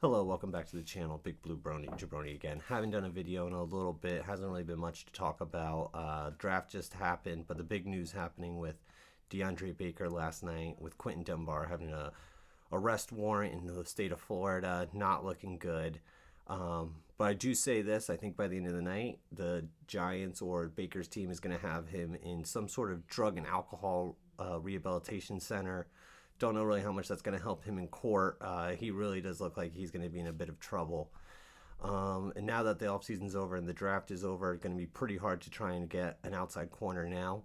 Hello, welcome back to the channel. Big Blue Brony, Jabroni again. Haven't done a video in a little bit. Hasn't really been much to talk about. Draft just happened, but the big news happening with DeAndre Baker last night, with Quentin Dunbar having a arrest warrant in the state of Florida, not looking good. But I do say this, I think by the end of the night, the Giants or Baker's team is going to have him in some sort of drug and alcohol rehabilitation center. Don't know really how much that's going to help him in court. He really does look like he's going to be in a bit of trouble. And now that the offseason's over and the draft is over, it's going to be pretty hard to try and get an outside corner now.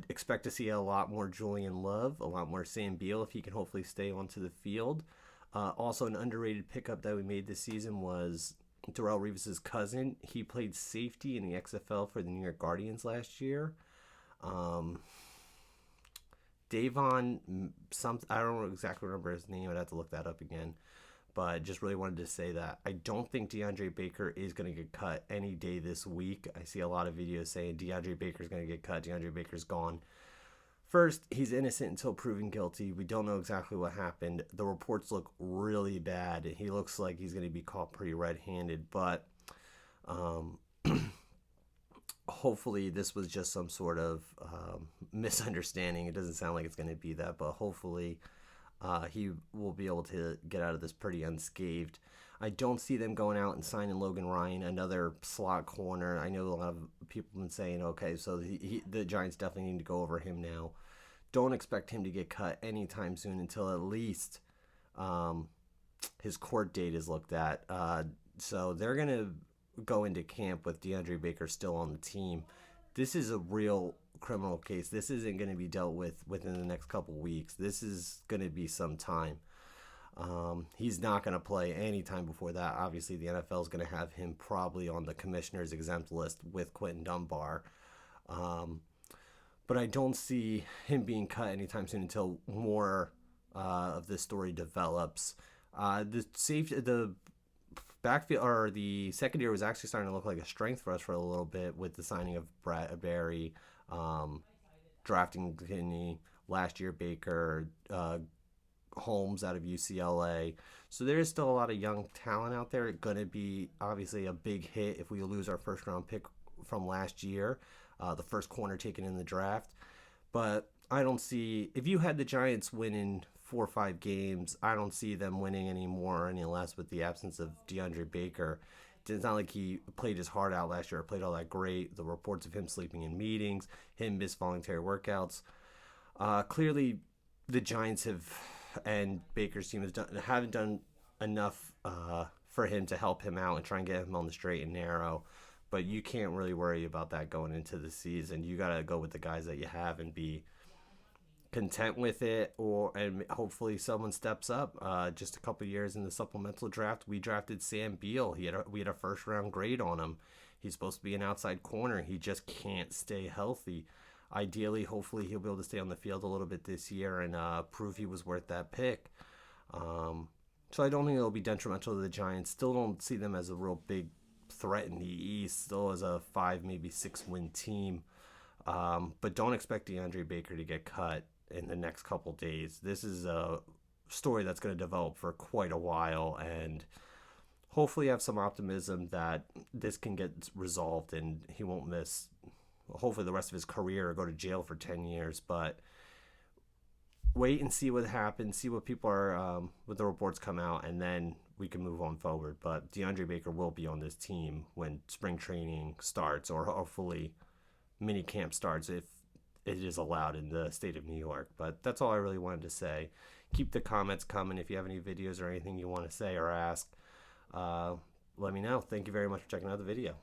Expect to see a lot more Julian Love, a lot more Sam Beal if he can hopefully stay onto the field. Also, an underrated pickup that we made this season was Darrelle Revis' cousin. He played safety in the XFL for the New York Guardians last year. Davon, I don't exactly remember his name. I'd have to look that up again. But just really wanted to say that I don't think DeAndre Baker is going to get cut any day this week. I see a lot of videos saying DeAndre Baker's going to get cut. DeAndre Baker's gone. First, he's innocent until proven guilty. We don't know exactly what happened. The reports look really bad. He looks like he's going to be caught pretty red-handed. But hopefully this was just some sort of misunderstanding. It doesn't sound like it's going to be that, but hopefully he will be able to get out of this pretty unscathed. I don't see them going out and signing Logan Ryan, another slot corner. I know a lot of people have been saying, okay, so the Giants definitely need to go over him now. Don't expect him to get cut anytime soon until at least his court date is looked at. So they're going to go into camp with DeAndre Baker still on the team. This is a real criminal case. This isn't going to be dealt with within the next couple weeks. This is going to be some time. He's not going to play any time before that. Obviously, the NFL is going to have him probably on the commissioner's exempt list with Quentin Dunbar. But I don't see him being cut anytime soon until more of this story develops. The backfield or the secondary was actually starting to look like a strength for us for a little bit with the signing of Bradbury, drafting Kinney last year, Baker, Holmes out of UCLA. So there is still a lot of young talent out there. It's going to be obviously a big hit if we lose our first round pick from last year, the first corner taken in the draft. But I don't see, if you had the Giants winning 4 or 5 games, I don't see them winning any more or any less with the absence of DeAndre Baker. It's not like he played his heart out last year or played all that great. The reports of him sleeping in meetings, him miss voluntary workouts. Clearly, the Giants and Baker's team haven't done enough for him to help him out and try and get him on the straight and narrow. But you can't really worry about that going into the season. You got to go with the guys that you have and be content with it, and hopefully someone steps up. Just a couple years in the supplemental draft, we drafted Sam Beal. We had a first round grade on him. He's supposed to be an outside corner. He just can't stay healthy. Ideally, hopefully he'll be able to stay on the field a little bit this year and prove he was worth that pick. So I don't think it'll be detrimental to the Giants. Still don't see them as a real big threat in the East. Still as a 5, maybe 6 win team. But don't expect DeAndre Baker to get cut in the next couple days. This is a story that's going to develop for quite a while, and hopefully have some optimism that this can get resolved and he won't miss hopefully the rest of his career or go to jail for 10 years. But wait and see what happens, see what people are what the reports come out, and then we can move on forward. But DeAndre Baker will be on this team when spring training starts, or hopefully mini camp starts if it is allowed in the state of New York. But that's all I really wanted to say. Keep the comments coming. If you have any videos or anything you want to say or ask, let me know. Thank you very much for checking out the video.